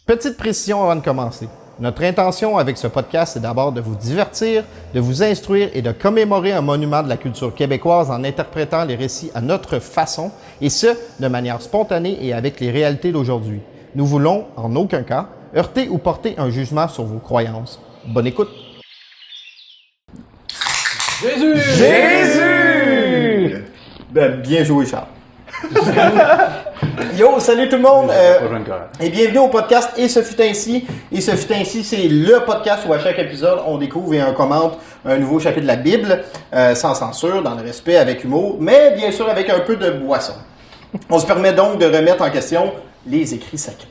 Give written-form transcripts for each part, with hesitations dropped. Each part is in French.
Petite précision avant de commencer. Notre intention avec ce podcast est d'abord de vous divertir, de vous instruire et de commémorer un monument de la culture québécoise en interprétant les récits à notre façon, et ce, de manière spontanée et avec les réalités d'aujourd'hui. Nous voulons, en aucun cas, heurter ou porter un jugement sur vos croyances. Bonne écoute! Jésus! Jésus! Ben, bien joué, Charles. Yo, salut tout le monde! Et bienvenue au podcast Et ce fut ainsi. Et ce fut ainsi, c'est le podcast où à chaque épisode, on découvre et on commente un nouveau chapitre de la Bible, sans censure, dans le respect, avec humour, mais bien sûr avec un peu de boisson. On se permet donc de remettre en question les écrits sacrés.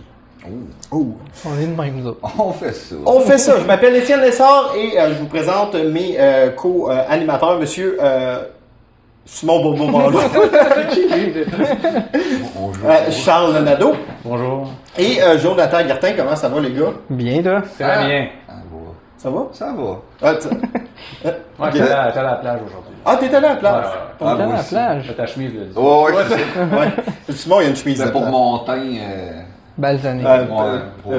Oh. On est de même, nous autres. On fait ça. On fait ça. Je m'appelle Étienne Lessard et je vous présente mes co-animateurs, monsieur Simon Bourbeau-Marleau, Charles Nadeau. Bonjour. Et Jonathan Gartin. Comment ça va, les gars? Bien, là. Très bien. Ça va? Ça va. Ah, Moi, j'étais à la plage aujourd'hui. ah, t'es allé à la plage? On est à moi la aussi. plage. Ta chemise, le dit. Ouais, c'est ça. Ouais. Simon, il y a une chemise C'est de pour plage. mon teint. Balsané.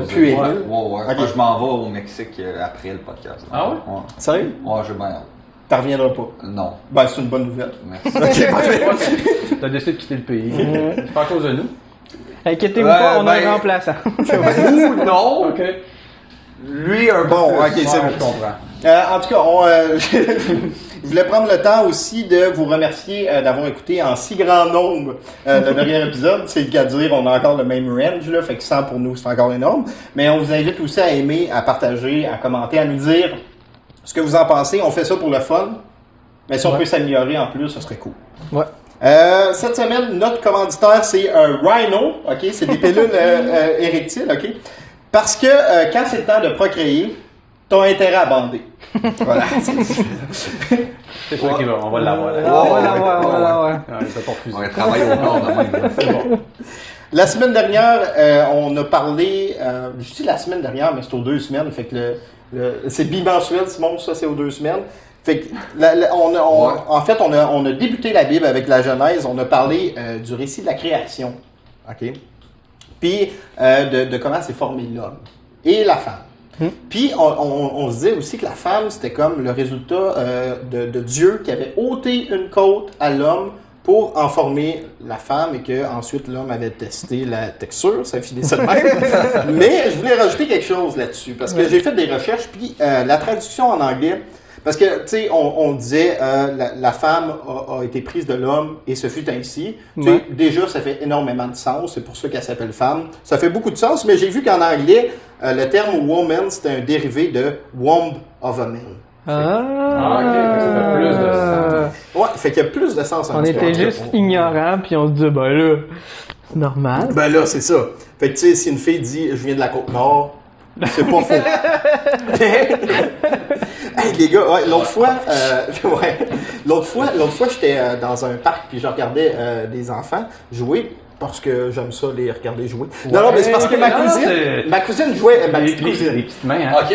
Puéril. Ouais. Ok. Je m'en vais au Mexique après le podcast. Ah ouais? Sérieux? Ouais, j'ai bien hâte. T'en reviendras pas. Non. Ben, c'est une bonne nouvelle. Merci. Ok, parfait. T'as décidé de quitter le pays. C'est pas à cause de nous. Inquiétez-vous Ouais, pas, on a ben- un remplaçant. Ou non. OK. Lui, un Bon, peu ok, plus. c'est Ouais, bon. je comprends. En tout cas, je voulais prendre le temps aussi de vous remercier d'avoir écouté en si grand nombre le dernier épisode. C'est le cas de dire, on a encore le même range, là, fait que 100 pour nous, c'est encore énorme. Mais on vous invite aussi à aimer, à partager, à commenter, à nous dire ce que vous en pensez. On fait ça pour le fun, mais si on peut s'améliorer en plus, ce serait cool. Ouais. Cette semaine, notre commanditaire, c'est Rhino, ok? C'est des pilules érectiles, ok? Parce que quand c'est le temps de procréer, t'as intérêt à bander. Voilà. C'est sûr qu'il va. On va l'avoir. On va Ouais, l'avoir, on va ouais. l'avoir. Non, il peut pas refuser. On va travailler au corps de même. C'est bon. La semaine dernière, on a parlé, je dis la semaine dernière, mais c'est aux 2 semaines, fait que c'est bimensuel, Simon, ça c'est aux 2 semaines. Fait que, en fait, on a débuté la Bible avec la Genèse, on a parlé du récit de la création, ok? Puis de comment s'est formé l'homme et la femme. Puis on se disait aussi que la femme, c'était comme le résultat de Dieu qui avait ôté une côte à l'homme pour en former la femme et que ensuite l'homme avait testé la texture, ça finit ça de même. Mais je voulais rajouter quelque chose là-dessus parce que j'ai fait des recherches puis la traduction en anglais, parce que tu sais on disait la femme a été prise de l'homme et ce fut ainsi. Tu sais, déjà ça fait énormément de sens, c'est pour ça qu'elle s'appelle femme. Ça fait beaucoup de sens, mais j'ai vu qu'en anglais le terme woman c'était un dérivé de womb of a man. Ah, OK. Fait que ça fait plus de sens. Ouais, fait qu'il y a plus de sens en On était histoire. juste ignorants, puis on se disait, ben là, c'est normal. Ben là, c'est ça. Fait que tu sais, si une fille dit « je viens de la Côte-Nord », c'est pas faux. Hey les gars, ouais, l'autre fois, j'étais dans un parc puis je regardais des enfants jouer parce que j'aime ça les regarder jouer. Non, mais c'est parce que ma cousine jouait, ma petite Les cousine. petites mains, hein. Ok,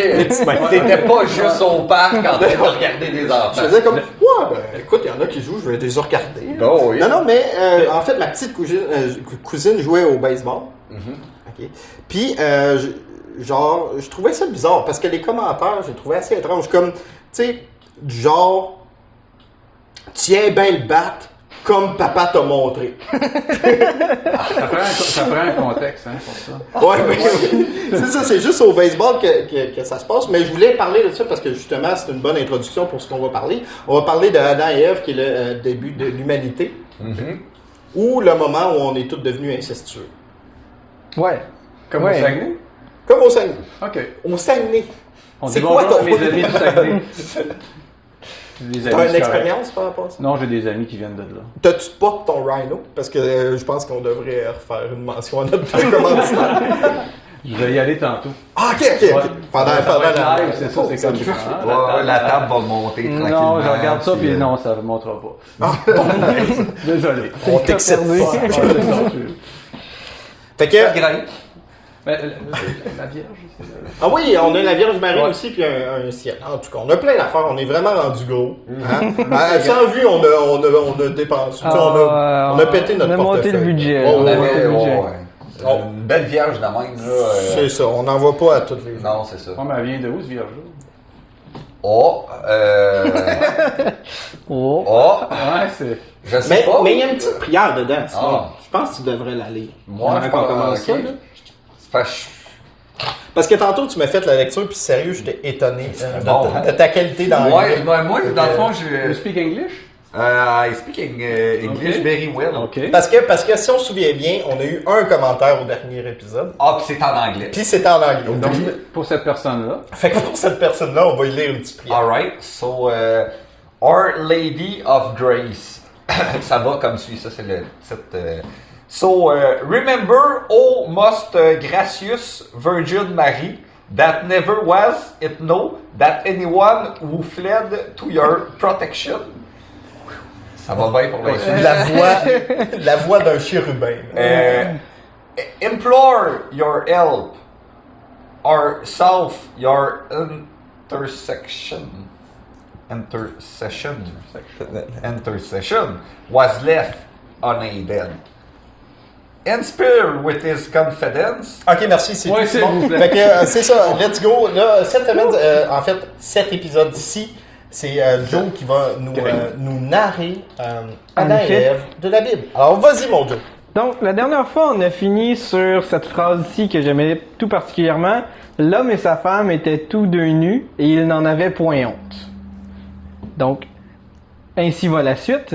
t'étais pas juste au parc en train de regarder des Je enfants. faisais comme, ouais, ben écoute, il y en a qui jouent, je vais les regarder. Oh, oui. Non, mais en fait, ma petite cousine jouait au baseball. OK. Puis, genre, je trouvais ça bizarre parce que les commentaires, j'ai trouvé assez étrange. Comme, tu sais, du genre, tiens bien le bat comme papa t'a montré. Ça prend un contexte, hein, pour ça. Ouais, mais c'est ça, c'est juste au baseball que ça se passe. Mais je voulais parler de ça parce que justement, c'est une bonne introduction pour ce qu'on va parler. On va parler de Adam et Ève, qui est le début de l'humanité, ou le moment où on est tous devenus incestueux. Ouais. Comme Ouais. au Saguenay? Comme au Saguenay. OK. Au Saguenay. On C'est dit quoi bonjour ton- à mes amis du Saguenay. Des amis, T'as une c'est correct. expérience par rapport à ça? Non, j'ai des amis qui viennent de là. T'as-tu pas ton Rhino? Parce que je pense qu'on devrait refaire une mention à notre commanditaire. Je vais y aller tantôt. Ah, ok. Ouais. Pendant Ça va être la live, c'est ça, c'est comme ça. Ouais, la table va monter tranquillement. Non, je regarde ça, puis euh, non, ça ne montrera pas. Désolé. On t'excite pas. Ouais, c'est ça. Fait que, Ça grimpe. Mais la Vierge, c'est ça. ah oui, on a la Vierge Marie Ouais. aussi, puis un ciel. En tout cas, on a plein d'affaires, on est vraiment rendu gros. Hein? Sans vue, on a dépensé. Tu sais, on a pété notre On a monté portefeuille. le budget. Oh, On ouais, avait, ouais. Une belle vierge de même, là. C'est ça, on n'en voit pas à toutes les. Non, c'est ça. Ouais, mais elle vient de où, ce vierge-là? Oh, Oh. oh, Ouais, c'est... je sais pas. Mais il y a une petite prière dedans, sinon, Ah. je pense que tu devrais la lire. Moi, Avant je qu'on pense commence ça, ok. là. C'est parce que Parce que tantôt, tu m'as fait la lecture, puis sérieux, j'étais étonné bon. de ta qualité dans la Ouais, vie. moi, dans le fond, You speak English? I speak English Ok. very well. OK. Parce que si on se souvient bien, on a eu un commentaire au dernier épisode, Ah, puis c'est en anglais. puis c'était en anglais. Donc, pour cette personne-là, Fait que pour cette personne-là, on va y lire une petite prière. Alright, so Our Lady of Grace. Ça va comme suit, ça c'est le titre. So, remember, O most gracious Virgin Mary, that never was it know that anyone who fled to your protection. Ça va bien pour l'insulte. La voix d'un chérubin. Implore your help, or south your intercession was left unaided. Inspire with his confidence. Ok, merci, c'est Ouais, tout. s'il Simon. vous plaît. Fait que c'est ça, let's go. Là, cette semaine, en fait, cet épisode ici, c'est Joe qui va nous narrer Adam et effet. Ève de la Bible. Alors, vas-y, mon Joe. Donc, la dernière fois, on a fini sur cette phrase ici que j'aimais tout particulièrement. L'homme et sa femme étaient tous deux nus et ils n'en avaient point honte. Donc, ainsi va la suite.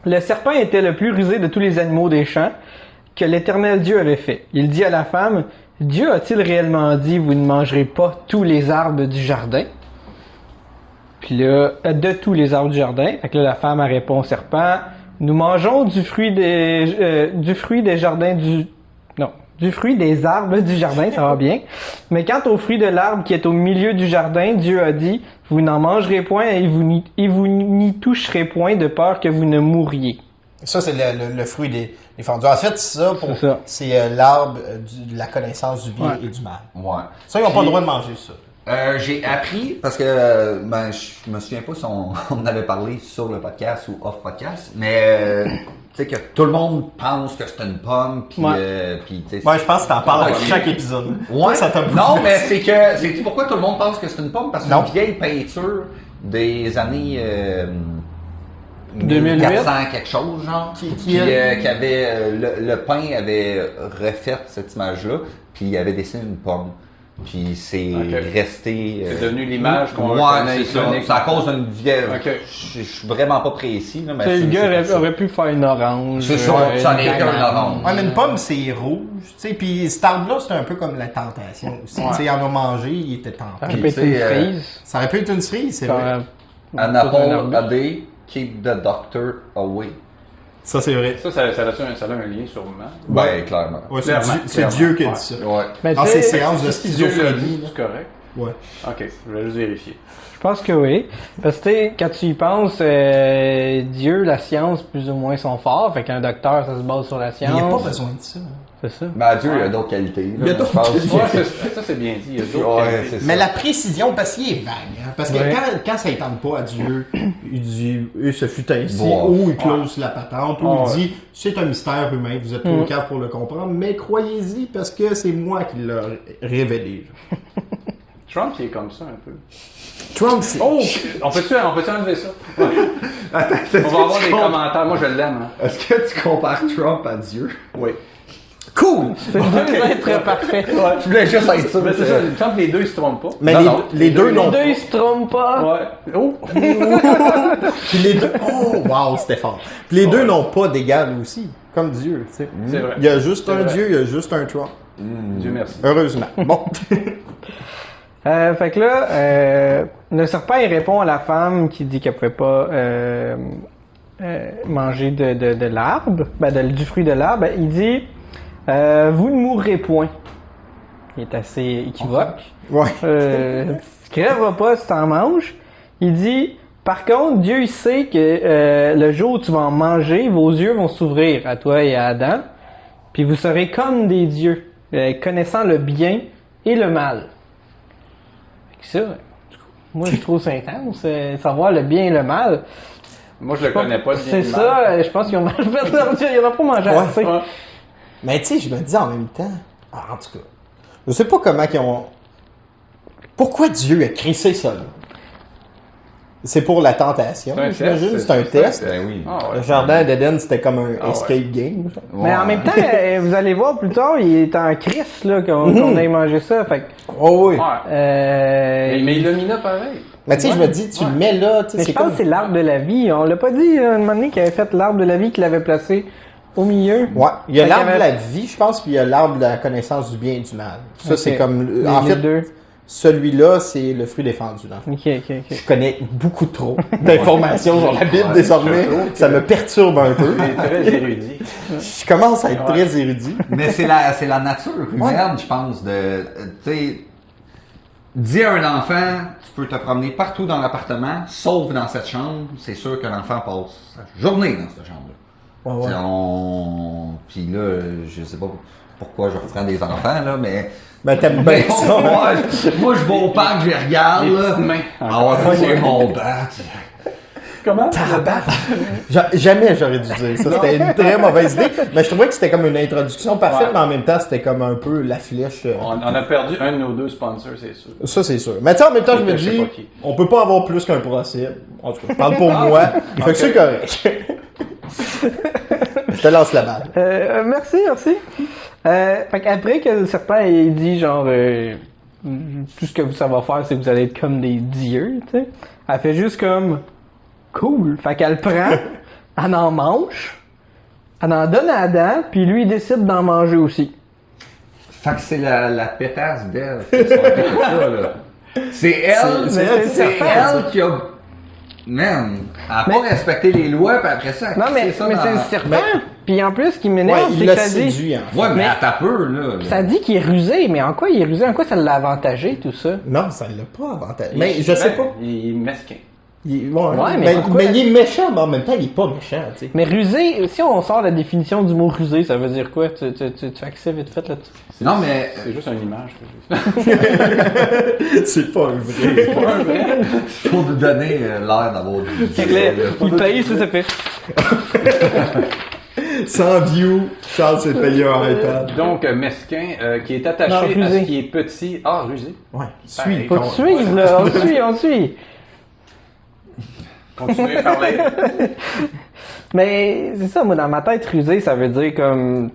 Le serpent était le plus rusé de tous les animaux des champs que l'Éternel Dieu avait fait. Il dit à la femme, Dieu a-t-il réellement dit, vous ne mangerez pas tous les arbres du jardin? Puis là, de tous les arbres du jardin. Fait que là, la femme a répondu au serpent, nous mangeons du fruit des jardins du fruit des arbres du jardin, ça va bien. Mais quant au fruit de l'arbre qui est au milieu du jardin, Dieu a dit, vous n'en mangerez point et vous n'y toucherez point de peur que vous ne mouriez. Ça, c'est le fruit des fondus. En fait, c'est l'arbre de la connaissance du bien et du mal. Ouais. Ça, ils n'ont pas le droit de manger ça. J'ai appris, parce que je me souviens pas si on en avait parlé sur le podcast ou off podcast, mais tu sais que tout le monde pense que c'est une pomme, puis tu sais. Ouais, je pense que t'en parles à chaque épisode. Ouais. Ça t'a Non, bouffé. mais c'est pourquoi tout le monde pense que c'est une pomme? Parce que c'est Non. une vieille peinture des années 2008. 1400 quelque chose, genre. Qui avait le pain avait refait cette image-là, puis il avait dessiné une pomme. Puis c'est resté. c'est devenu l'image qu'on Ouais, reconnaît c'est ça. iconique. C'est à cause d'une vieille. Ok. Je suis vraiment pas précis, là, mais Tu sais, le c'est gars ça. aurait pu faire une orange. C'est ça, ça en est un orange. Ouais, mais une pomme, c'est rouge. Tu sais, puis cet arbre-là, c'est un peu comme la tentation aussi. Tu sais, il en a mangé, il était Ça tenté. aurait Puis, pu être tu sais, une frise. Ça aurait pu être une cerise, c'est vrai. An apple a day, keep the doctor away. Ça, c'est vrai. Ça a un lien sûrement. Ben, clairement. Ouais, Clairement, c'est clairement. Dieu qui a Ouais. dit ça. Ouais. Mais Dans tu ces sais, séances de Si Dieu l'a dit, schizophrénie. c'est correct. Ouais. Ok, je vais juste vérifier. je pense que oui. Parce que tu sais, quand tu y penses, Dieu, la science, plus ou moins, sont forts. Fait qu'un docteur, ça se base sur la Mais science. il n'y a pas besoin de ça. C'est ça. Ben, Dieu, il y a d'autres qualités. Il y a d'autres qualités. Ouais, ça c'est bien dit. Il y a d'autres Ouais, qualités. c'est ça. Mais la précision, parce qu'il est vague. Hein, parce que Ouais. quand ça ne tente pas à Dieu, il dit « Et ce fut ainsi Bon. ou il close la patente, ou Ouais. il dit « C'est un mystère humain, vous êtes trop cave pour le comprendre, mais croyez-y parce que c'est moi qui l'ai révélé. » Trump, il est comme ça un peu. Trump, c'est... Oh! On peut-tu enlever ça? Attends, On va avoir des commentaires. Moi, je l'aime. Hein. Est-ce que tu compares Trump à Dieu? Oui. Cool! C'est devrait être parfait. Je voulais juste être sûr. Mais c'est ça, Trump, les deux, ils se trompent pas. Mais Non, les, non. les deux Les non deux, ils se trompent pas. Ouais. Oh! Puis les deux... Oh, wow, c'était fort. Puis les deux n'ont pas d'égal aussi, comme Dieu, tu sais. C'est vrai. Il y a juste C'est un vrai. Dieu, il y a juste un Trump. Dieu merci. Heureusement. Bon. Fait que là, le serpent, il répond à la femme qui dit qu'elle pouvait pas manger de l'arbre, du fruit de l'arbre. Il dit, vous ne mourrez point. Il est assez équivoque. Ouais. Tu crèveras pas si t'en manges. Il dit, par contre, Dieu il sait que le jour où tu vas en manger, vos yeux vont s'ouvrir à toi et à Adam, puis vous serez comme des dieux, connaissant le bien et le mal. Fait que ça, moi je trouve ça intense, savoir le bien et le mal. Moi, je le connais pas. C'est ça, je pense qu'ils ont mal fait leur Dieu, ils n'ont pas mangé assez. Ouais. Mais tu sais, je me dis en même temps, en tout cas, je sais pas comment ils ont... Pourquoi Dieu a crissé ça, là? C'est pour la tentation, C'est un j'imagine, test, c'est un test. Ben oui. Ah ouais. Le jardin d'Éden, c'était comme un Ah ouais. escape game. genre. Mais en même temps, vous allez voir plus tard, il est en crise là, qu'on ait mangé ça. Fait que, Oh oui. Ouais. Mais il domina pareil. Mais tu sais, je me dis, tu le mets là, tu sais, mais c'est je pense comme... que c'est l'arbre de la vie. On l'a pas dit un moment donné qu'il avait fait l'arbre de la vie, qu'il avait placé au milieu. Ouais, il y a Fait l'arbre qu'il de y la avait- vie, je pense, puis il y a l'arbre de la connaissance du bien et du mal. Ça, Ok. c'est comme... Les- En les fait, deux. celui-là, c'est le fruit défendu. Là. Ok, ok, ok. Je connais beaucoup trop d'informations sur la Bible désormais. Ça me perturbe un peu. Il est très érudit. Je commence à être très érudit. Mais c'est la nature humaine, je pense, de... Tu sais, dis à un enfant, tu peux te promener partout dans l'appartement, sauf dans cette chambre, c'est sûr que l'enfant passe sa journée dans cette chambre-là. Ouais, ouais. Puis là, je sais pas pourquoi je reprends des enfants, là, mais... Ben, t'aimes bien ça. hein? moi, je vais au parc, je les regarde, Les là. petites mains. Ah ouais, c'est mon bat. Comment? Jamais j'aurais dû dire ça. C'était une très mauvaise idée. Mais je trouvais que c'était comme une introduction parfaite, Ouais. mais en même temps, c'était comme un peu la flèche. On a perdu un de nos deux sponsors, c'est sûr. Ça, c'est sûr. Mais tu sais, en même temps, je me Je sais dis, pas qui. on peut pas avoir plus qu'un procès. En tout cas, je parle pour moi. Fait que c'est correct. Je te lance la balle. Merci. Fait qu'après que le serpent ait dit genre tout ce que ça va faire, c'est que vous allez être comme des dieux, tu sais. Elle fait juste comme cool. Fait qu'elle prend, elle en mange, elle en donne à Adam, puis lui il décide d'en manger aussi. Fait que c'est la pétasse d'elle qui a sorti tout ça, là. C'est elle, C'est elle, c'est elle qui a... Man, elle a pas respecté les lois, puis après ça, elle a Non mais, crissé ça mais dans- c'est le serpent. Mais- Puis en plus, ce qui Ouais, m'énerve, il c'est l'a que ça dit, séduit, en fait. Ouais, mais Mais- à ta peur, là. ça dit qu'il est rusé. Mais en quoi il est rusé? En quoi ça l'a avantagé tout ça? Non, ça l'a pas avantage. Mais je sais pas. Il est mesquin. Ouais, mais mais, pourquoi? il est méchant, mais en même temps, il est pas méchant, tu sais. Mais rusé, si on sort la définition du mot rusé, ça veut dire quoi? Tu fais que ça vite fait là-dessus? Non, mais... C'est juste une image que j'ai faite. C'est pas un vrai. Pas un vrai. Pour nous donner l'air d'avoir du... Fait que là, il paye, ça fait. Sans view, Charles s'est payé un iPad. Donc, mesquin, qui est attaché Non, à rusé. ce qui est petit. Ah, rusé. Ouais, suis. Faut te suivre, là. On suit. Continuez à parler. Mais c'est ça, moi, dans ma tête, rusé, ça veut dire comme,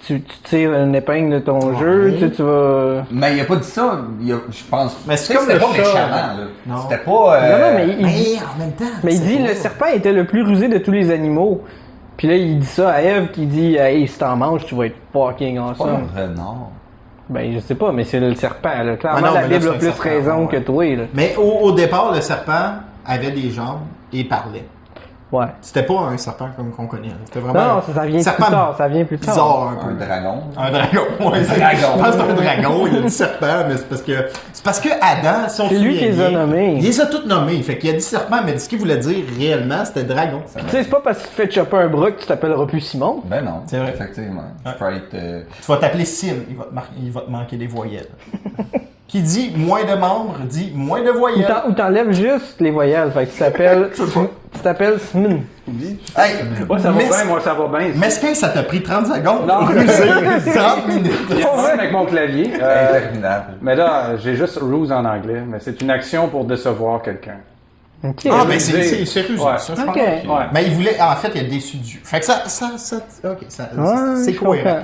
tu tires une épingle de ton jeu, tu vas... Mais il a pas dit ça, je pense. Mais c'est Tu sais, comme c'était le pas chat, méchamment, là. là. Non. C'était pas... Non, mais il dit, Mais en même temps. mais il c'est dit pas- le serpent était le plus rusé de tous les animaux. Puis là, il dit ça à Ève qui dit, hey, si t'en manges, tu vas être fucking Pas awesome. vrai, non. Ben, je sais pas, mais c'est le serpent, là. Clairement, Ah non, la mais là, Bible a c'est un plus serpent, raison ouais. que toi, là. Mais au départ, le serpent avait des jambes et parlait. Ouais. C'était pas un serpent comme qu'on connaît. Là. C'était vraiment Non, ça vient serpent plus tard, ça vient plus tard. bizarre un Un peu. dragon. Un dragon, ouais. Un dragon. Je pense que c'est un dragon, il a dit serpent, mais c'est parce que Adam, si on C'est se lui souvient qui les a bien, nommés. Il les a tous nommés. Fait qu'il a dit serpent, mais ce qu'il voulait dire réellement, c'était dragon. Tu sais, c'est pas parce que tu te fais chopper un bras que tu t'appelleras plus Simon. Ben non, C'est vrai. effectivement. Ouais. Sprite, Tu vas t'appeler Sim, il va te manquer des voyelles. Qui dit moins de membres, dit moins de voyelles. Ou t'enlèves juste les voyelles, fait que tu t'appelles Smin. Hey, Moi, ça va bien, moi, ça va bien. Mesquin, ça t'a pris 30 secondes. Non. Rusé, 30 minutes. Il y a un problème avec mon clavier. interminable. Mais là, j'ai juste ruse en anglais, mais c'est une action pour décevoir quelqu'un. Ok. Ah, Je ben veux c'est dire- rusé, Ouais. ça, je Ok. pense. Ouais. Mais il voulait, en fait, il a déçu Dieu. Fait que ça ok, Ouais, c'est je cohérent. comprends.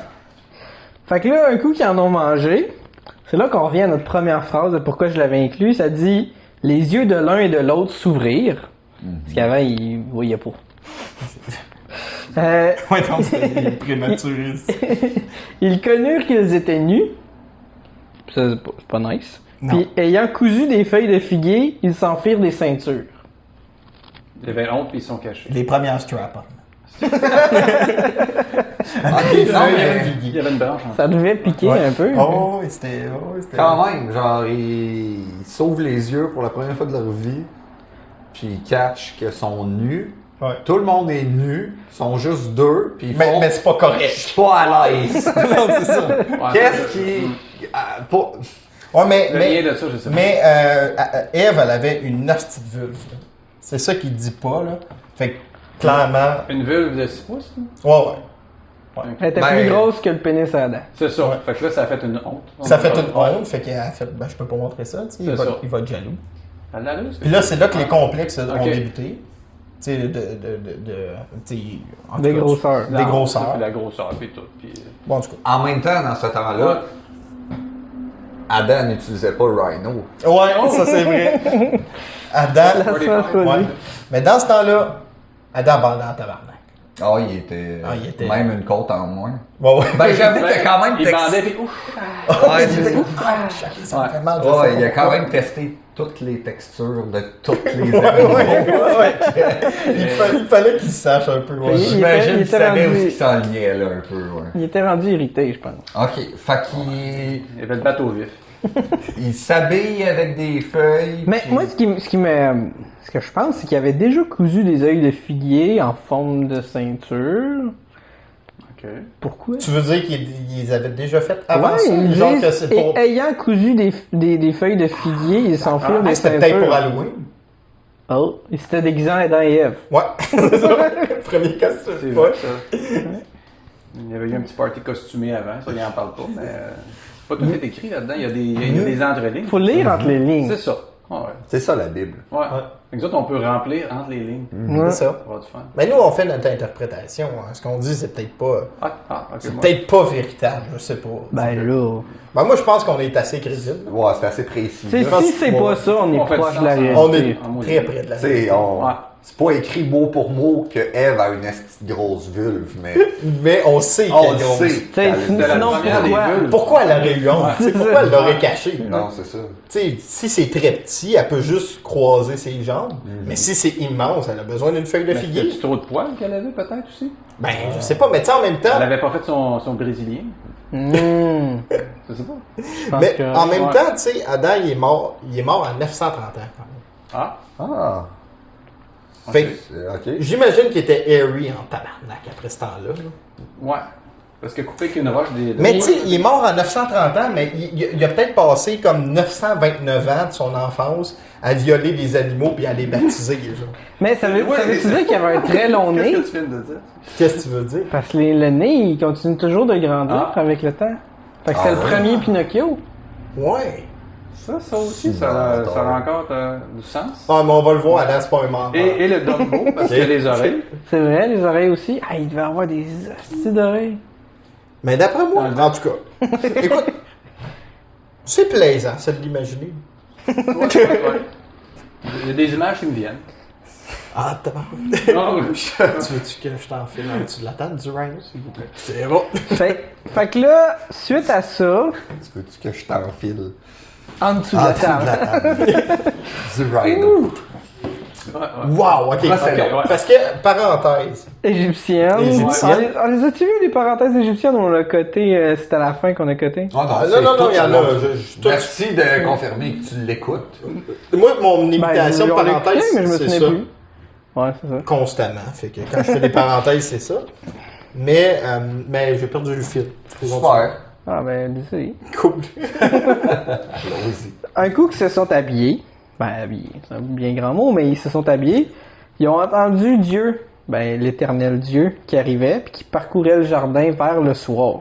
Fait que là, un coup qu'ils en ont mangé, c'est là qu'on revient à notre première phrase de pourquoi je l'avais inclus. Ça dit « Les yeux de l'un et de l'autre s'ouvrirent Parce qu'avant, il voyait pas. Ouais, non, c'était prématuré. Ils connurent qu'ils étaient nus. Ça, c'est pas nice. Non. Puis, ayant cousu des feuilles de figuier, ils s'en firent des ceintures. Il avait honte puis ils sont cachés. Les premières strap-on. Ah, Avec des non, feuilles mais- de Il y figuier. avait une branche en Ça devait piquer Ouais. un peu. Oh, c'était. Quand même, genre, ils s'ouvrent les yeux pour la première fois de leur vie, puis ils catchent qu'ils sont nus. Ouais. Tout le monde est nu, ils sont juste deux, puis ils font... Mais c'est pas Je correct. suis pas à l'aise. non, c'est ça. Ouais, Qu'est-ce qui... pas- Ouais, mais. Le lien de ça, je sais pas. Mais Ève, elle avait une hostie de vulve. là. C'est ça qu'il dit pas, là. Fait que, clairement. Une vulve de 6 pouces? là? Ouais, ouais. Elle était Ben, plus grosse que le pénis à Adam. C'est ça. Ouais. Fait que là, ça a fait une honte. Ça fait une honte, fait qu'elle a fait, ben, je peux pas montrer ça, tu sais, C'est ça. il va être jaloux. Elle l'a lu, Puis là, c'est là que les complexes ont Ok. débuté. Tu sais, tu sais, en tout Des cas, grosseurs. Des grosseurs. Puis la grosseur, puis tout. Puis, Bon, en tout cas. En même temps, dans ce temps-là, Adam n'utilisait pas Rhino. Ouais, ça c'est vrai. Adam, Ça, je peux ouais. dire. Mais dans ce temps-là, Adam abandonne en tabarnak. Ah, il était même une côte en moins. Ouais, ouais. Ben, j'avoue que quand même... il bandait, puis ouf! Ouais, Il était c'est- comme, ah, ça me fait mal. je Ouais, sais il a pas. quand même testé toutes les textures de toutes les Ouais, animaux. ouais. Il fallait qu'il sache un peu. Ouais. Il J'imagine était qu'il savait rendu- où il s'enlignait là un peu, ouais. Il était rendu irrité, je pense. Ok, fait qu'il Il avait le bateau vif. il s'habille avec des feuilles. Mais puis- moi, ce que je pense, c'est qu'il avait déjà cousu des œils de figuier en forme de ceinture. OK. Pourquoi? Tu veux dire qu'ils avaient déjà fait avant Ouais, ça? ils Genre disent, que c'est pour. et ayant cousu des feuilles de figuier, ils s'enfilent des C'était ceintures. peut-être pour Halloween. Oh, ils s'étaient déguisés en Adam et Ève. Ouais, c'est ça. Premier C'est costume. vrai, Ouais. ça. Il y avait eu un petit party costumé avant, ça, il en parle pas, mais pas tout est écrit là-dedans. Il y a des entrelignes. Faut lire entre les lignes. C'est ça. Ouais. C'est ça la Bible. Ouais. Nous autres, on peut remplir entre les lignes. Ouais. C'est ça. Ça va avoir du fun. Mais nous, on fait notre interprétation. Hein. Ce qu'on dit, c'est peut-être pas. Ok, C'est moi. peut-être pas véritable, je sais pas. Ben là. Ben, moi, je pense qu'on est assez crédible. Ouais, c'est assez précis. Tu sais, là. si c'est pas ça, on est On fait proche du de la sens, réalité. On est En mot très de- près de la Tu sais, vérité. Ouais. c'est pas écrit mot pour mot que Eve a une esti de grosse vulve, mais Mais on sait on qu'elle le est grosse. sait. Tu sais, qu'elle- sinon, la première des pourquoi? vulves. Pourquoi elle aurait eu honte? Tu sais, pourquoi elle l'aurait caché? Non, c'est ça. Tu sais, si c'est très petit, elle peut juste croiser ses jambes. Mais si c'est immense, elle a besoin d'une feuille de Mais figuier. c'était-tu trop de poils qu'elle avait peut-être aussi? Ben, je sais pas, mais tu sais, en même temps. Elle avait pas fait son brésilien. Hmm, Je sais pas. je pense Mais que- en même ouais. temps, tu sais, Adam, il est mort à 930 ans. quand même. Ah, Ah, Fait que, ok. j'imagine qu'il était hairy en tabarnak après ce temps-là. là. ouais. Parce que couper avec une roche des. Mais tu sais, il est mort à 930 ans, mais il a peut-être passé comme 929 ans de son enfance à violer des animaux puis à les baptiser. Genre. Mais ça veut dire qu'il avait un très long nez? Qu'est-ce que tu viens de dire? Qu'est-ce que tu veux dire? Parce que le nez, il continue toujours de grandir Ah. avec le temps. Fait que c'est le premier Pinocchio. Ouais. Ça aussi, ça a encore du sens. Ah, mais on va le voir, Adam, c'est pas un menteur. Et le Dumbo, parce qu'il y a les oreilles. C'est vrai, les oreilles aussi. Ah, il devait avoir des hosties d'oreilles. Mais d'après moi, Dans le- en tout cas, écoute, c'est plaisant, ça de l'imaginer. Ouais. Il y a des images qui me viennent. Ah, t'as Non, Tu veux-tu que je t'enfile en dessous de la table du rhino, s'il vous plaît? C'est bon. Fait que là, suite à ça, Tu veux-tu que je t'enfile? en dessous de En la dessous de table. la table. Du rhino. Wow, ok. Ça, c'est long. Ok, parce que, parenthèse, Égyptienne. Égyptienne. On les a-tu vu les parenthèses égyptiennes? On l'a coté, c'est à la fin qu'on a coté. Ah, non, il y en a. tout- Merci de confirmer que tu l'écoutes. Moi, mon imitation de Ben, on l'a parenthèse, écouté, mais je me c'est souviens ça. plus. Ouais, c'est ça. Constamment. Fait que quand je fais des parenthèses, c'est ça. Mais j'ai perdu le fil. Tu peux continuer. Super. Ah ben, désolé. Cool. Allons-y. Un coup qu'ils se sont habillés, ben habillés, c'est un bien grand mot, mais ils se sont habillés, ils ont entendu Dieu, ben l'éternel Dieu, qui arrivait, puis qui parcourait le jardin vers le soir.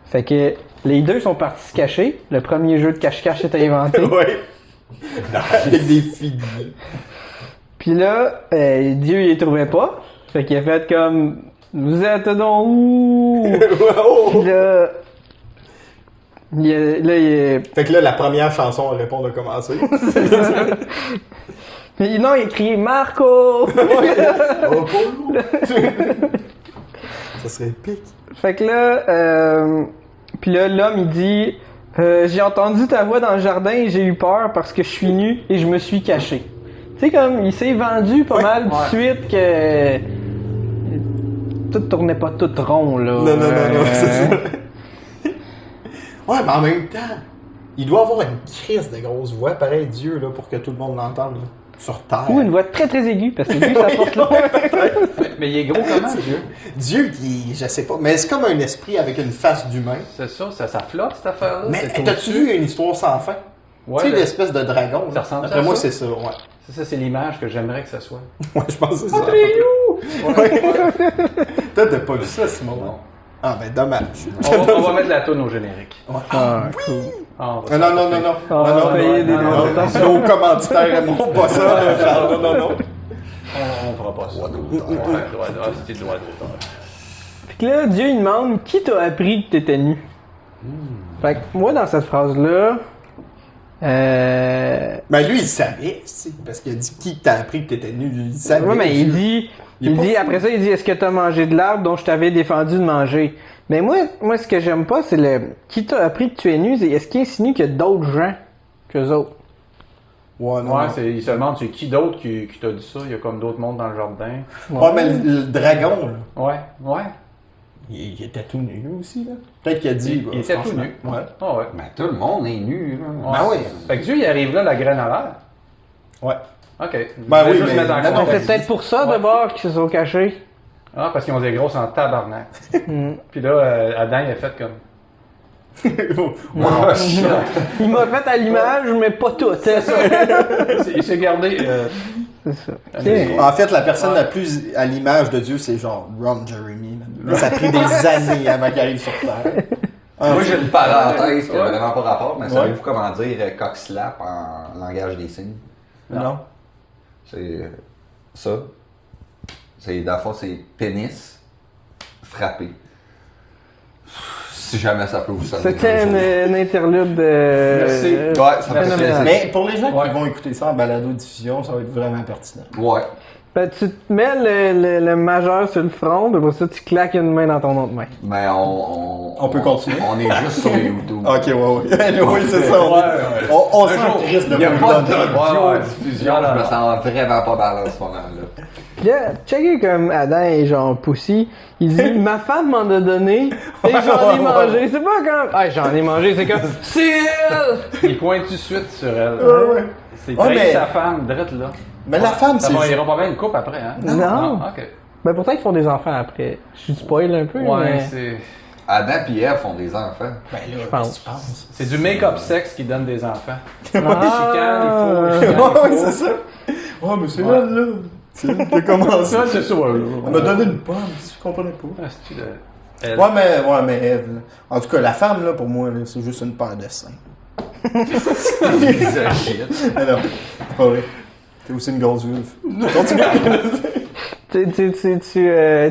Fait que les deux sont partis se cacher, le premier jeu de cache-cache est inventé, Ouais. Avec des filles. puis là, Dieu il les trouvait pas, fait qu'il a fait comme, vous êtes donc où? Puis là, Fait que là, la première chanson à répondre a commencé. mais non, il a crié Marco! Oh, Polo! Ça serait épique. Fait que là, puis là, l'homme il dit j'ai entendu ta voix dans le jardin et j'ai eu peur parce que je suis nu et je me suis caché. Tu sais, comme il s'est vendu pas mal de suite que tout tournait pas tout rond là. Non, c'est ça. Ouais, mais en même temps, il doit avoir une crise de grosse voix, pareil Dieu, là, pour que tout le monde l'entende, là, sur Terre. Ou une voix très très aiguë parce que lui ça porte loin. mais il est gros comment, Dieu? Dieu, je sais pas, mais c'est comme un esprit avec une face d'humain. C'est ça, ça flotte cette affaire-là. Mais c'est t'as-tu au-dessus. vu une histoire sans fin? Ouais, Tu sais, ben, l'espèce de dragon. ça là. ressemble Après à moi, ça. c'est ça, ouais. c'est l'image que j'aimerais que ça soit. Ouais, je pense que c'est ça. Ouais. Toi, t'as pas vu ça, Simon? Non. Ah, ben dommage. On va mettre la toune au générique. Ah, cool. Ah, on va Non, non, non, non. On Non, va non, payer des non, droits non. d'auteur. Nos commanditaires aimeront pas ça. Charles. Non, non, non. On fera pas ça. C'était droit d'auteur. Fait que là, Dieu il demande qui t'a appris que t'étais nu. Fait que moi, dans cette phrase-là, Ben lui, il savait, parce qu'il a dit qui t'a appris que t'étais nu. Il savait. ouais, mais il dit, Il est pas fou. après ça, il dit, est-ce que t'as mangé de l'arbre dont je t'avais défendu de manger? Mais moi, ce que j'aime pas, c'est le qui t'a appris que tu es nu, c'est est-ce qu'il insinue qu'il y a d'autres gens qu'eux autres? Ouais, non. Ouais, il se demande c'est qui d'autre qui t'a dit ça. Il y a comme d'autres mondes dans le jardin. Ouais, mais le dragon, là, Ouais. il était tout nu aussi, là. Peut-être qu'il a dit. Il était tout franchement. nu. Ouais. Ah ouais. Mais tout le monde est nu, là. Ben oui. Fait que Dieu, il arrive là, la graine à l'air. Ouais. OK. Ben Je vais oui, juste mais- mettre en non, non, C'est contexte. peut-être pour ça, Ouais. d'abord, qu'ils se sont cachés. Ah, parce qu'ils ont des grosses en tabarnak. Puis là, Adam, il a fait comme... Wow, shit. Il m'a fait à l'image, mais pas tout. C'est ça. Il s'est gardé... C'est ça. En fait, la personne la plus à l'image de Dieu, c'est genre Ron Jeremy. Man. Ça a pris des années avant qu'il arrive sur Terre. Moi, j'ai une parenthèse qui n'a Ouais. vraiment pas rapport, mais Ouais. savez-vous comment dire cock-slap en langage des signes? Non. C'est ça. C'est, dans le fond, c'est pénis frappé. Si jamais ça peut vous sonner. C'était un jour. un interlude de... Merci. Ouais, ça fait phénoménal. plaisir. Mais pour les gens Ouais. qui vont écouter ça en balado-diffusion, ça va être vraiment pertinent. Ouais. Ben, tu te mets le majeur sur le front, puis après ça, tu claques une main dans ton autre main. Mais On peut continuer? On est juste sur YouTube. Ok, ouais, ouais. Oui, c'est ça. On s'en crisse de Il n'y a vous pas le donner. d'audio-diffusion. Ouais, ouais. Je me sens vraiment pas mal à ce moment-là. Puis là, checker comme Adam est genre poussy. Il dit, ma femme m'en a donné et j'en ai mangé. C'est pas comme, ah, j'en ai mangé, c'est comme, c'est elle! Il pointe tout de suite sur elle. Ouais. C'est Ouais, trahi mais- sa femme, drette là. Mais la femme, Ça c'est. va, il ira pas bien une coupe après, hein? Non. Ah, OK. Ben pourtant, ils font des enfants après. Je suis spoil un peu, Ouais, mais... c'est... Adam et Ève font des enfants. Ben là, Je pense. qu'est-ce que tu penses? C'est du make-up sexe qui donne des enfants. Ah. Il chicane, Ouais, c'est ça. Ouais, mais c'est Ouais. elle, là. C'est elle qui a commencé. Ça, c'est ça, là. Elle m'a donné une pomme, si je comprenais pas. Ah, c'est-tu de- elle. Ouais, mais Eve, là. En tout cas, la femme, là, pour moi, là, c'est juste une paire de seins. Shit. Mais non, c'est pas vrai. T'es aussi une grosse vulve. Continue.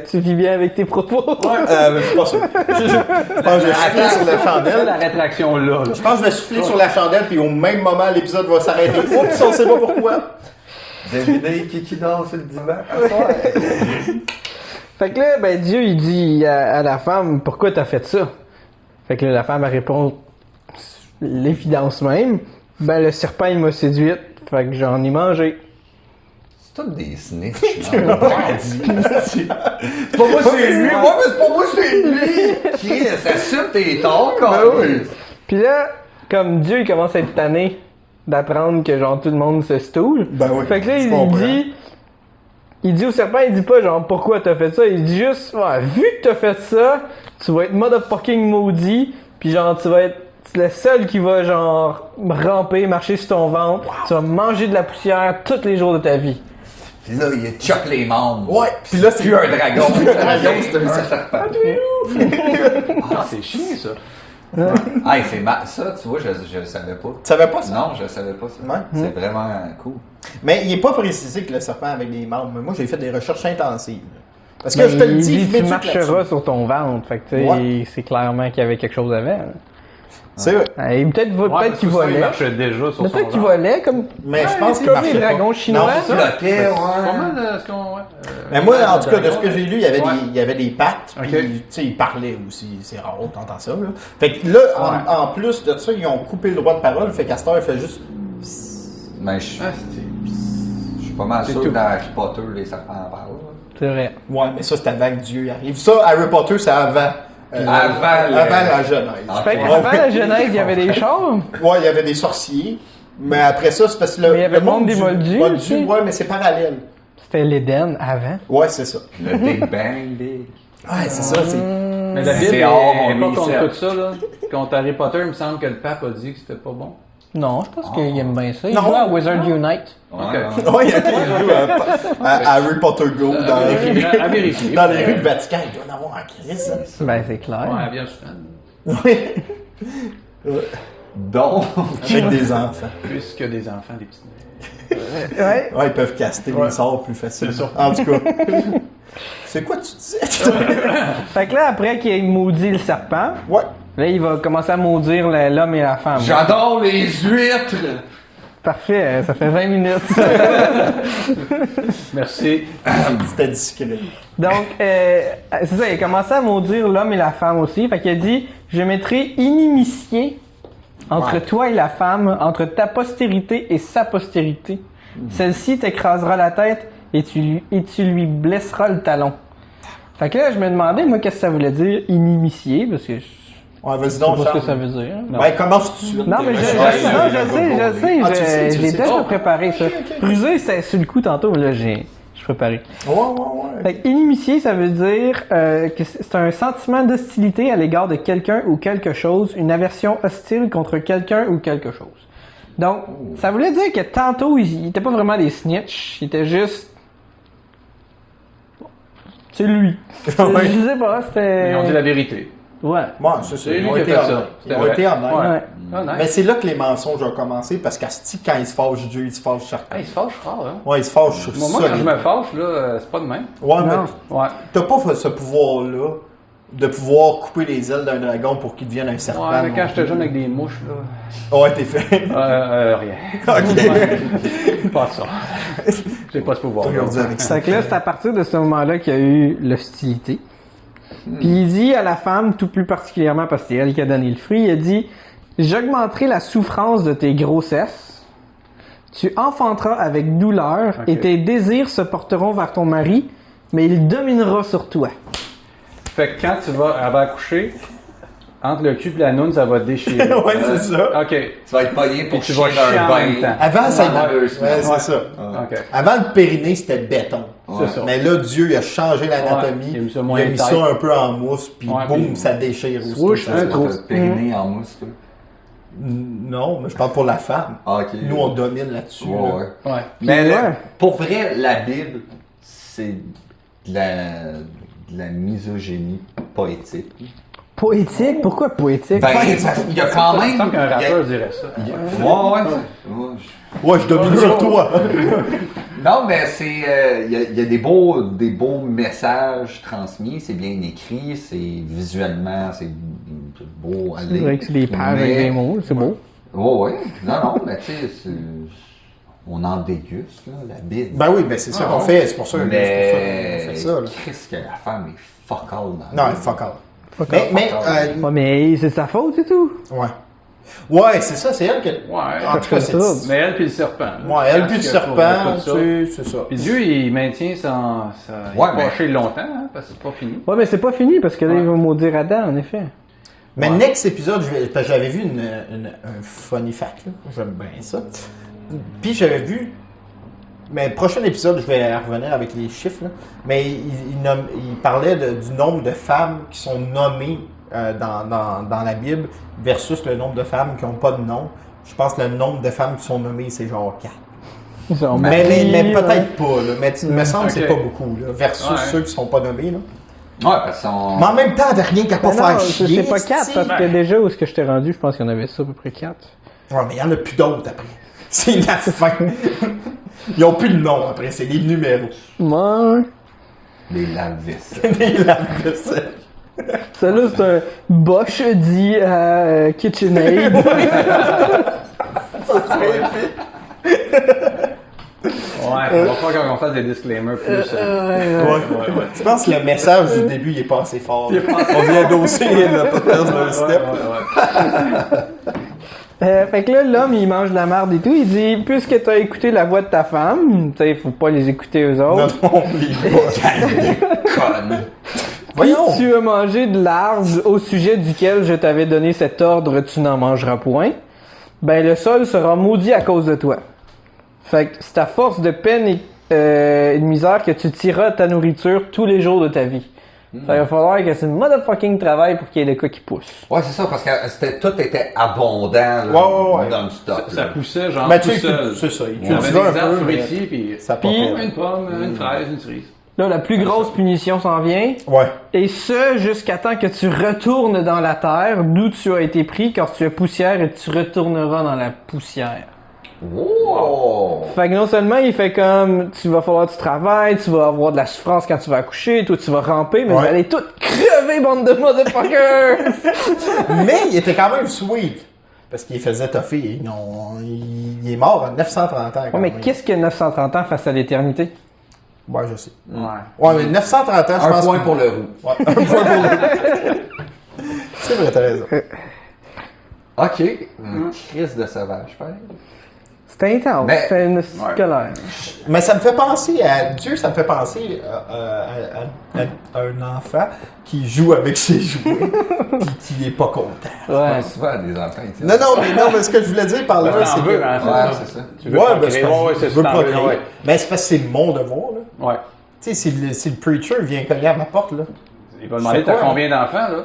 Tu vis bien avec tes propos. Je suis pas sûr. Je pense que je vais souffler sur la Fais chandelle. la rétraction là. Je pense que je vais souffler sur la chandelle, puis au même moment, l'épisode va s'arrêter. Oups, on sait pas pourquoi. Devinez qui danse le dimanche. Fait que là, ben Dieu, il dit à la femme, pourquoi t'as fait ça? Fait que là, la femme, elle répond, l'évidence même, ben le serpent, il m'a séduite, fait que j'en ai mangé. C'est tout des snitch. C'est pas moi, c'est lui. Moi, mais c'est pas moi, c'est lui. Chris, assume tes torts, Ben quoi. oui. Puis là, comme Dieu, il commence à être tanné d'apprendre que genre tout le monde se stoule. Ben oui, Fait que là, je il comprends. dit au serpent, il dit pas genre pourquoi t'as fait ça, il dit juste, ouais, vu que t'as fait ça, tu vas être motherfucking maudit, puis genre tu vas être le seul qui va genre ramper, marcher sur ton ventre, tu vas manger de la poussière tous les jours de ta vie. Puis là, il choque les membres. Ouais, puis là, c'est Plus un dragon. dragon, c'est un serpent. Ah, c'est chiant, ça. Hey, c'est ça, tu vois, je le savais pas. Tu savais pas ça? Non, je le savais pas ça. Ouais. C'est vraiment cool. Mais il n'est pas précisé que le serpent avec des membres. Mais moi, j'ai fait des recherches intensives. Parce que Ben, je te le il dis, dit, je mets tu du marcheras là-dessus. sur ton ventre, fait que tu sais, Ouais. c'est clairement qu'il y avait quelque chose avant. C'est vrai. Et peut-être Ouais, peut-être qu'il parce que ça, il volait. marchait déjà sur son Peut-être qu'il ventre. volait comme Mais je pense qu'il comme marchait les pas. dragons chinois. Non, Il flottait, C'est pas ouais. mal ce qu'on... Ouais. Mais moi, en tout cas, de dragon, ce que j'ai lu, il y avait, Ouais. il y avait des pattes, Ok. puis tu sais, il parlait aussi. C'est rare, t'entends ça, là. Fait que là, en plus de ça, ils ont coupé le droit de parole, fait qu'Astor, il fait juste... Mais Ah, c'est... je suis pas mal C'est sûr tout. que dans Harry Potter, les serpents en parlent. C'est vrai. Ouais, mais ça, c'est avant que Dieu arrive. Ça, Harry Potter, c'est avant. Avant le- avant la Genèse. Ah, Fait Ouais. qu'avant la Genèse, il y avait des chars. Ouais, il y avait des sorciers. Mais après ça, c'est parce que Mais il y avait le monde des Moldus aussi. Ouais, mais c'est parallèle. C'était l'Éden avant. Ouais, c'est ça. Le Big Bang, Big. Ouais, c'est ça. C'est... Mais la Bible C'est est hors, pas on contre reset. tout ça, là. Contre Harry Potter, il me semble que le pape a dit que c'était pas bon. Non, je pense qu'il aime bien ça. Il Non. joue à Wizard Unite. Ok. Ouais, il joue à Harry Potter Go dans À vérifier. dans les rues de Vatican. Il doit en avoir en crise. Ben, c'est clair. Ouais, bien souvent. Oui. Donc, Avec des enfants. Plus que des enfants, des petits. Ouais. Ouais, ils peuvent caster les sorts plus facilement. C'est ça. En tout cas. C'est quoi tu disais? Fait que là, après qu'il ait maudit le serpent, Ouais. là, il va commencer à maudire l'homme et la femme. j'adore les huîtres! Parfait, ça fait 20 minutes. Merci. C'était discret. Donc, c'est ça, il a commencé à maudire l'homme et la femme aussi. Fait qu'il a dit, je mettrai inimitié entre toi et la femme, entre ta postérité et sa postérité. Celle-ci t'écrasera la tête et tu lui blesseras le talon. Fait que là, je me demandais, moi, qu'est-ce que ça voulait dire, inimitié, parce que je Ouais, vas-y sais donc, pas ce que Charles. ça veut dire. Ben, commence tout de suite. Non, mais je sais, Ouais, je Ah, tu sais, sais, tu j'ai sais. déjà Oh. préparé ça. Rusé, c'est sur le coup tantôt, mais là, j'ai préparé. Ouais. Fait que inimitié, ça veut dire que c'est un sentiment d'hostilité à l'égard de quelqu'un ou quelque chose, une aversion hostile contre quelqu'un ou quelque chose. Donc, ça voulait dire que tantôt, il était pas vraiment des snitch, il était juste... C'est lui. Je sais pas, c'était... Ils ont dit la vérité. Ouais. Ouais, c'est ça. C'est Ils lui ont qui a été fait honnêtes. ça. Ils ont été honnêtes. Ouais. Ah, nice. Mais c'est là que les mensonges ont commencé, parce qu'Asti, quand il se fâche Dieu, il se fâche certain. Ah, il se fâche fort, hein. Ouais, il se fâche sur Moi, ça. quand je me fâche, là, c'est pas de même. Ouais, mais Non. Ouais. t'as pas ce pouvoir-là de pouvoir couper les ailes d'un dragon pour qu'il devienne un serpent. Ouais, mais quand non j'étais plus. jeune avec des mouches, là. Ouais, t'es fait. Rien. Ok. Pas ça. J'ai pas ce pouvoir. Aujourd'hui avec ça. Fait que là, c'est à partir de ce moment-là qu'il y a eu l'hostilité. Puis il dit à la femme, tout plus particulièrement parce que c'est elle qui a donné le fruit, il a dit « J'augmenterai la souffrance de tes grossesses, tu enfanteras avec douleur, Ok. et tes désirs se porteront vers ton mari, mais il dominera sur toi. Fait que quand tu vas, elle va accoucher, entre le cul et la noune, ça va déchirer. Ouais, c'est ça. OK. Tu vas être pogné pour Puis tu chier vas chier dans en un même bain. temps. Avant, ça. Pendant 2 Ouais, semaines. c'est ça. OK. Avant, le périnée, c'était béton. C'est ça. Mais là, Dieu, il a changé l'anatomie. il a mis ça il moins a mis tight. ça un peu en mousse, puis Ouais, boum, puis- ça déchire aussi. Swoosh, un trou. T'as périnée en mousse, toi. Non, mais je parle pour la femme. Ah, ok. Nous, on domine là-dessus. Ouais, là. ouais. Ouais. Mais ouais. là, pour vrai, la Bible, c'est de la misogynie poétique. Poétique? Pourquoi poétique? Ben, il y a quand Il même. me semble qu'un il y a- rappeur dirait ça. Ouais. Ouais, je domine sur toi. Non, mais c'est. Il y a des beaux messages transmis, c'est bien écrit, c'est visuellement, c'est beau à C'est lire. vrai que c'est des pages avec des mots, c'est beau. Ouais. Non, mais tu sais, on en déguste, là, la Bible. Ben oui, ben c'est ça qu'on fait. C'est pour ça qu'on Mais. fait ça. Là. Qu'est-ce que la femme est fuck all dans Non, la fuck all. Fuck Mais, Ouais, mais c'est sa faute et tout. ouais. Ouais, c'est ça, c'est elle qui. Ouais. En tout cas, c'est. ça. Mais elle puis le serpent. Ouais, elle puis le Parce que serpent, pour tout ça. tu sais, c'est ça. Puis Dieu, il maintient sa... Il Ouais, est mais- fâché longtemps, hein, parce que c'est pas fini. Ouais, mais c'est pas fini parce que là, Ouais. il va maudire Adam, en effet. Mais next épisode, parce que j'avais vu un funny fact, là. J'aime bien ça. Puis j'avais vu. Mais prochain épisode, je vais revenir avec les chiffres, là. Mais il parlait du nombre de femmes qui sont nommées dans la Bible versus le nombre de femmes qui n'ont pas de nom. Je pense que le nombre de femmes qui sont nommées, c'est genre 4. Ils sont Mais mariés, peut-être pas, là. Mais il me semble que c'est Ok. pas beaucoup, là. Versus Ouais. ceux qui sont pas nommés, là. Ouais, parce qu'on. Mais en même temps, t'as rien qu'à pas Mais non, faire c'est chier. pas 4 c'ti. parce que déjà où est-ce que je t'ai rendu, je pense qu'il y en avait ça à peu près 4. Ouais, mais il y en a plus d'autres après. C'est la fin. Ils ont plus de nom après, c'est les numéros. Ouais. Les lave-vaisselle. Les lave-vaisselle. Celui-là, c'est un Bosch dit à KitchenAid. Ça serait épique. Ouais, on va falloir qu'on fasse des disclaimers plus. Ouais. Je pense que le message du début, il est pas assez fort. On vient d'osser le podcast d'un step. Fait que là, l'homme, il mange de la merde et tout. Il dit, puisque t'as écouté la voix de ta femme, tu sais, faut pas les écouter eux Non, autres. non, les Conne. Voyons. Tu as mangé de l'arbre au sujet duquel je t'avais donné cet ordre, tu n'en mangeras point. Ben, le sol sera maudit à cause de toi. Fait que c'est à force de peine et de misère que tu tireras ta nourriture tous les jours de ta vie. Ça va falloir que c'est une motherfucking travail pour qu'il y ait le cas qui pousse. Ouais, c'est ça, parce que tout était abondant, là, Ouais. non-stop. Ça là. poussait genre Mais tout tu sais, seul. c'est ça. Il Il y avait cultivait un des arbres peu, mais fruitiers, puis ça a pas Puis- peur. une pomme, une fraise, une cerise. Là, la plus grosse punition s'en vient. Ouais. Et ce, jusqu'à temps que tu retournes dans la terre, d'où tu as été pris, car tu es poussière et tu retourneras dans la poussière. Wow! Fait que non seulement il fait comme, tu vas falloir que tu travailles, tu vas avoir de la souffrance quand tu vas accoucher, toi tu vas ramper, mais Ouais. vous allez toutes crever, bande de motherfuckers! Mais il était quand même sweet. Parce qu'il faisait toffer. Il est mort à 930 ans. quand Ouais, mais même. qu'est-ce que 930 ans face à l'éternité? Ouais, je sais. Ouais. Ouais, mais 930 ans, je Un pense. point que- pour le roux. Ouais, un point pour le. C'est vrai, t'as raison. OK. Crise de sauvage, pareil. C'était intense, Mais- c'était une Ouais. colère. Mais ça me fait penser à Dieu, ça me fait penser à un enfant qui joue avec ses jouets puis qui est pas content. Je Ouais. pense souvent à des enfants ici. Non, mais ce que je voulais dire par là, Ouais, c'est t'en que. veux, hein, Ouais, c'est c'est ça. ça. Tu veux Ouais, procréer, parce que ouais, je c'est veux ça, t'en veux, procréer. ouais. Mais c'est parce que c'est mon devoir, là. Ouais. Tu sais, si le preacher vient cogner à ma porte, là. Il va demander fais t'as quoi, combien d'enfants, là?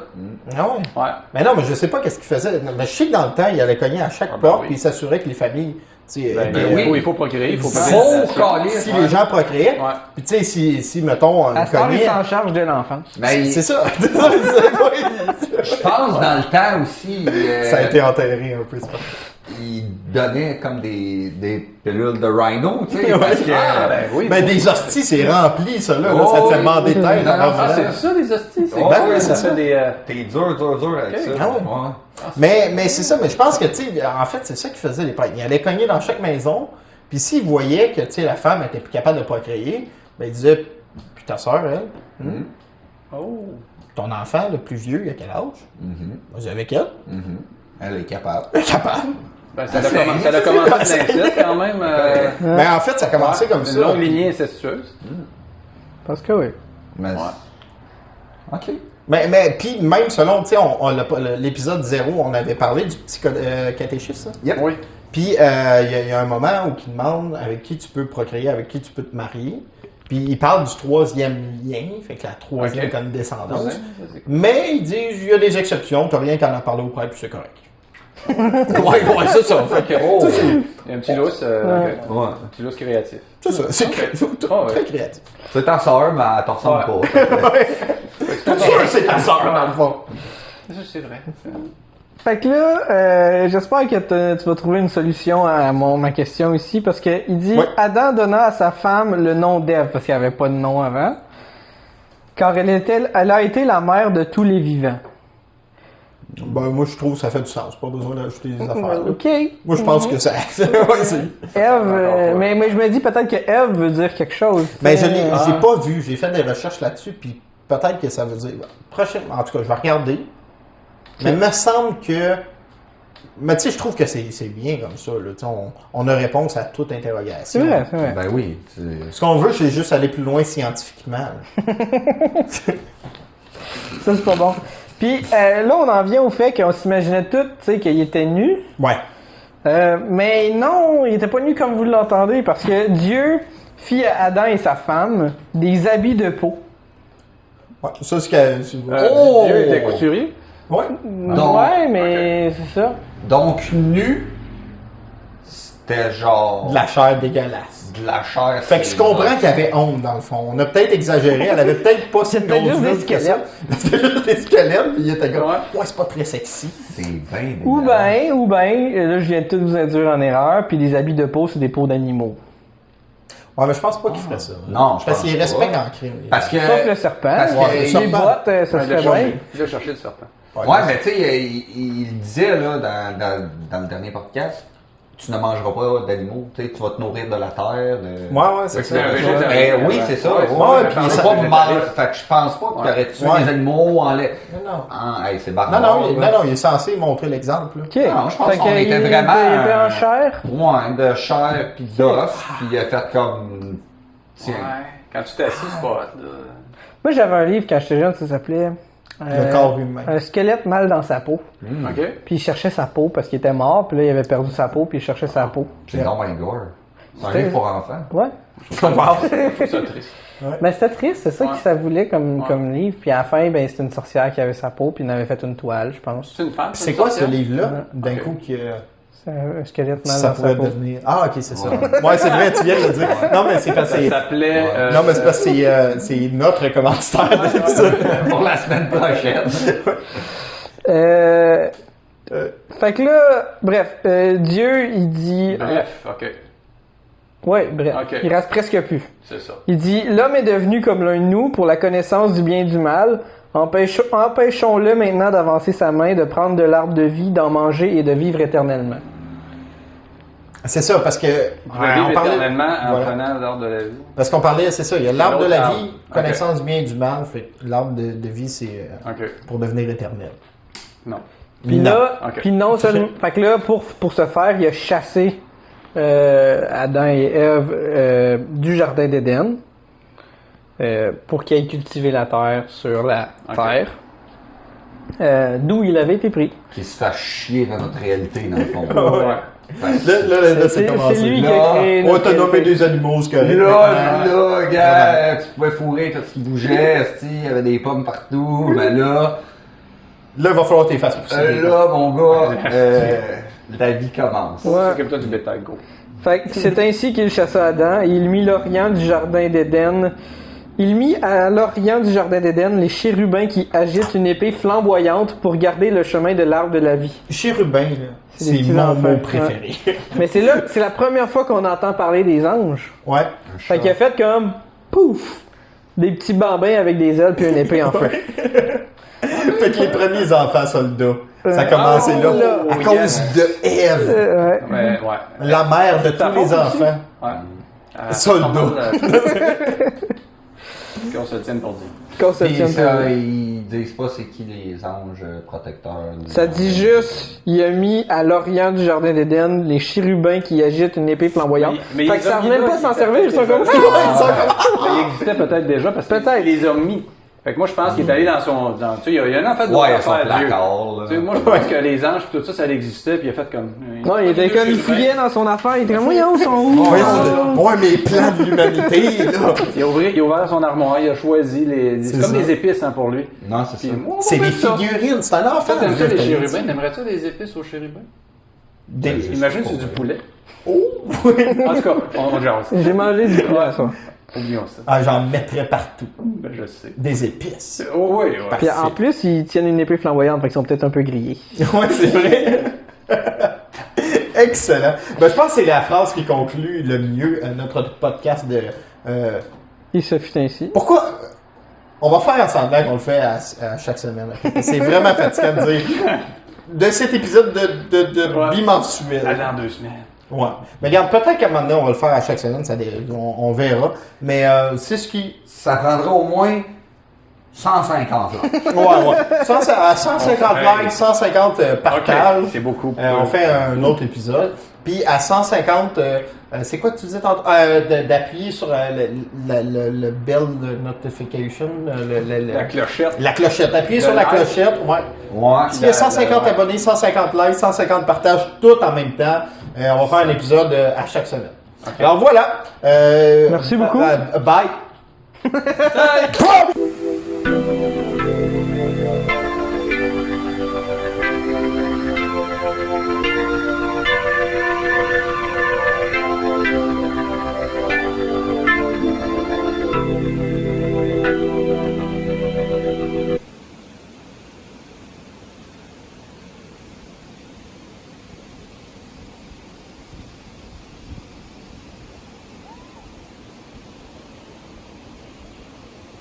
Ah ouais. Ouais. Mais non, mais je sais pas qu'est-ce qu'il faisait. Mais je sais que dans le temps, il allait cogner à chaque Ah, ben porte oui. puis il s'assurait que les familles, tu sais, Ben, étaient- il faut procréer, il faut faire Faut des calice, si ouais. les gens procréaient. Ouais. Puis tu sais, si mettons, À il ce temps, il cognait. s'en charge de l'enfance. Mais C'est ça. je pense dans le temps aussi, Ça a été enterré un peu, c'est pas. il donnait comme des pilules de rhino, tu sais. Ouais. Parce que, Ah, ben oui. Mais des hosties, c'est rempli, ça, là. Oh, ça te fait oui. bander de tête. Non, en non, revenant. Ah, c'est ça, les hosties? C'est Ouais, ouais, c'est ça. des... T'es dur avec Ok. ça. Ah ouais. Mais c'est ça, mais je pense que, tu sais, en fait, c'est ça qu'ils faisaient les prêtres. Ils allaient cogner dans chaque maison, puis s'ils voyaient que, tu sais, la femme était plus capable de procréer, ben ils disaient, puis ta soeur, elle, Oh. ton enfant, le plus vieux, il a quel âge? Vas-y avec elle. Elle est capable. Elle est capable. Ben, ça a commencé de l'inceste, quand même. Mais en fait, ça a commencé comme Une ça. longue lignée incestueuse. Parce que oui. Mais... OK. Mais puis même selon, tu sais, l'épisode 0, on avait parlé du petit catéchisme. Ça. Yep. Oui. Puis il y a un moment où il demande avec qui tu peux procréer, avec qui tu peux te marier. Puis il parle du troisième lien, fait que la troisième Ok. comme descendance. Ouais, Mais il dit, il y a des exceptions, t'as rien qu'à en parler au prêtre, puis c'est correct. Ouais, c'est ça. Fait que, oh. Il y a un petit lousse, Ouais. un petit lousse créatif. C'est ça, c'est Ah ouais. très créatif. C'est ta soeur, mais elle te ressemble Ouais. pas. C'est sûr, c'est ta soeur, dans le fond. Ça, c'est vrai. Fait que là, j'espère que tu vas trouver une solution à ma question ici, parce que il dit Ouais. Adam donna à sa femme le nom d'Ève, parce qu'il n'y avait pas de nom avant, car elle a été la mère de tous les vivants. Ben, moi, je trouve que ça fait du sens. Pas besoin d'ajouter des affaires. là. Ok. Moi, je pense que ça. Ouais, c'est- Ève, mais je me dis peut-être que Ève veut dire quelque chose. Ben, je l'ai Euh, j'ai pas vu. J'ai fait des recherches là-dessus, puis peut-être que ça veut dire. Prochainement, en tout cas, je vais regarder. Mais il me semble que. Mais tu sais, je trouve que c'est bien comme ça. Là. Tu sais, on a réponse à toute interrogation. C'est vrai, c'est vrai. Ben oui. Ce qu'on veut, c'est juste aller plus loin scientifiquement. là. Ça, c'est pas bon. Puis là, on en vient au fait qu'on s'imaginait tout, tu sais, qu'il était nu. Ouais. Mais non, il était pas nu comme vous l'entendez, parce que Dieu fit à Adam et sa femme des habits de peau. Ouais, ça, c'est que. Oh! Dieu était couturier. Ouais. Donc- ouais, mais c'est ça. Donc, nu, c'était genre De la chair dégueulasse. de la chair. Fait que je comprends qu'il y avait honte dans le fond. On a peut-être exagéré, elle avait peut-être pas si C'était grosse juste des vulve que ça. squelettes. C'était juste des squelettes, puis il était comme, Ouais. ouais, c'est pas très sexy. C'est bien. Ou ben, là, je viens de tout vous induire en erreur, puis des habits de peau, c'est des peaux d'animaux. Ouais, mais je pense pas qu'il ferait ça. Non, je Parce pense qu'il pas. pas. respecte en crime. Parce que. Sauf le serpent. parce que Ouais, le les serpent. bottes, ça Ouais, se il a fait cherché- bien. il a cherché le serpent. Ouais, mais tu sais, il disait là, dans le dernier podcast, tu ne mangeras pas d'animaux, tu sais, tu vas te nourrir de la terre. De... Ouais, ouais, c'est Fait que ça. c'est un végétarien. Mais oui, c'est ça. Ouais, ouais, puis puis il ça- pas mal. Fait que je pense pas que tu aurais tué Ouais. des animaux en lait. Non, Hey, c'est non. barbare. Non, non, là. il est censé montrer l'exemple. là. Ok. Non, je pense Fait qu'on que était il vraiment, il était en chair. Ouais, de chair pis d'os, puis il a fait comme. Tiens. Ouais. Quand tu t'assis, c'est pas hot, là. Moi, j'avais un livre quand j'étais jeune, ça s'appelait Le corps humain. Un squelette mal dans sa peau. OK. Puis il cherchait sa peau parce qu'il était mort, puis là, il avait perdu sa peau, puis il cherchait sa peau. C'est normal gore. C'est un C'était- livre pour enfants. Ouais. Wow. Je trouve ça triste. Ben, c'était triste, c'est ça Ouais. que ça voulait comme, Ouais. comme livre. Puis à la fin, ben, c'était une sorcière qui avait sa peau, puis il en avait fait une toile, je pense. C'est une femme. C'est une quoi ce sorcière? livre-là, d'un Ok. coup, que C'est un squelette mal ça dans sa pourrait peau. devenir... Ah, ok, c'est ça. Ouais, c'est vrai, tu viens de le dire. Non, mais c'est parce que Ça c'est... s'appelait. Non, mais c'est parce que c'est notre commanditaire de l'épisode. Pour la semaine prochaine. Fait que là, bref, Dieu, il dit... Bref, ok. Ouais, bref, Ok. il reste presque plus. C'est ça. Il dit « L'homme est devenu comme l'un de nous pour la connaissance du bien et du mal. Empêchons-le maintenant d'avancer sa main, de prendre de l'arbre de vie, d'en manger et de vivre éternellement. C'est ça, parce que... On va vivre éternellement en voilà. prenant l'ordre de la vie. Parce qu'on parlait, c'est ça, il y a l'arbre de la L'autre vie, arbre. connaissance du bien et du mal, fait que l'arbre de vie, c'est Ok. pour devenir éternel. Non. Puis Non. là, Ok. puis non seulement... Fait que là, pour ce faire, il a chassé Adam et Ève du jardin d'Éden pour qu'ils aient cultivé la terre sur la Ok. terre. D'où il avait été pris. Qui se fait chier dans notre réalité, dans le fond. Ouais. Là, c'est commencé. C'est lui qui Là, a créé On notre t'a nommé réalité. des animaux, c'est correct. Là, gars, tu pouvais fourrer tout ce qui bougeait, esti, il y avait des pommes partout, mais là, Là, il va falloir tes faces pousser. là, mon gars, la vie commence. Ouais. C'est comme toi du bétail, go. Fait que c'est ainsi qu'il chassa Adam et il mit l'Orient du jardin d'Éden. Il mit à l'Orient du jardin d'Éden les chérubins qui agitent une épée flamboyante pour garder le chemin de l'arbre de la vie. Chérubin, là, C'est des c'est petits mon enfants, mot ouais. préféré. Mais c'est là, c'est la première fois qu'on entend parler des anges. Ouais. Fait qu'il a fait comme pouf, des petits bambins avec des ailes puis une épée en feu. Fait que les premiers enfants soldats, ça a commencé oh, là, là. à Oh, cause yes. de Ève, Ouais. Mais, ouais. la mère de ta tous les faute enfants. Ouais. Soldat. Qu'on se tienne pour dire. Qu'on se Puis tienne ça, pour- ils disent pas c'est qui les anges protecteurs. Ça dit juste, il a mis à l'Orient du jardin d'Éden les chérubins qui agitent une épée flamboyante. Mais Fait les que ça zombies, revenait là, pas s'en ils servir, ils sont étaient comme déjà- ça. Mais il existait peut-être déjà parce qu'il les a mis. Fait que moi, je pense qu'il est allé dans son. Tu sais, il y a un enfant de Ouais, il y a son affaire, Dieu. placard, là. Tu sais, moi, je pense que les anges et tout ça, ça existait, puis il a fait comme. Non, il était comme, il fouillait dans son affaire, il était comme, voyons, ils sont où? Ouais, mes plans de l'humanité, là. Il a ouvert son armoire, il a choisi les. C'est C'est comme ça. des épices hein, pour lui. Non, c'est Puis, ça. moi, on va C'est des mettre ça. figurines, c'est un enfant. Toi, t'aimes ça je les te l'ai dit. chérubins? T'aimerais ça des épices aux chérubins? Des- Imagine c'est du poulet. Oh, oui. En tout cas, on jase. J'ai mangé du poulet, ça. Oublions ça. Ah, j'en mettrais partout. Ben, je sais. Des épices. Oh, oui, ouais. Puis en plus, ils tiennent une épée flamboyante, fait qu'ils sont peut-être un peu grillés. Ouais, c'est vrai. Excellent. Ben, je pense que c'est la phrase qui conclut le mieux notre podcast de... Il se fut ainsi. Pourquoi... On va faire semblant qu'on le fait à chaque semaine. Ok? C'est vraiment fatigant de dire... De cet épisode de Ouais. bimensuel. À dans 2 semaines. Ouais. Mais regarde, peut-être qu'à un moment donné, on va le faire à chaque semaine, on verra. Mais c'est ce qui... Ça prendra au moins 150 là. Ouais. À 150 likes, 150 partages. Ok, c'est beaucoup. On fait un autre épisode. Puis à 150, c'est quoi que tu disais tantôt? D'appuyer sur le bell notification. La clochette. La clochette. Appuyer Le sur la like. clochette, ouais. Ouais. S'il y a 150 abonnés, 150 likes, 150 partages, tout en même temps, on va faire un épisode à chaque semaine. Alors voilà. Merci beaucoup. Bye.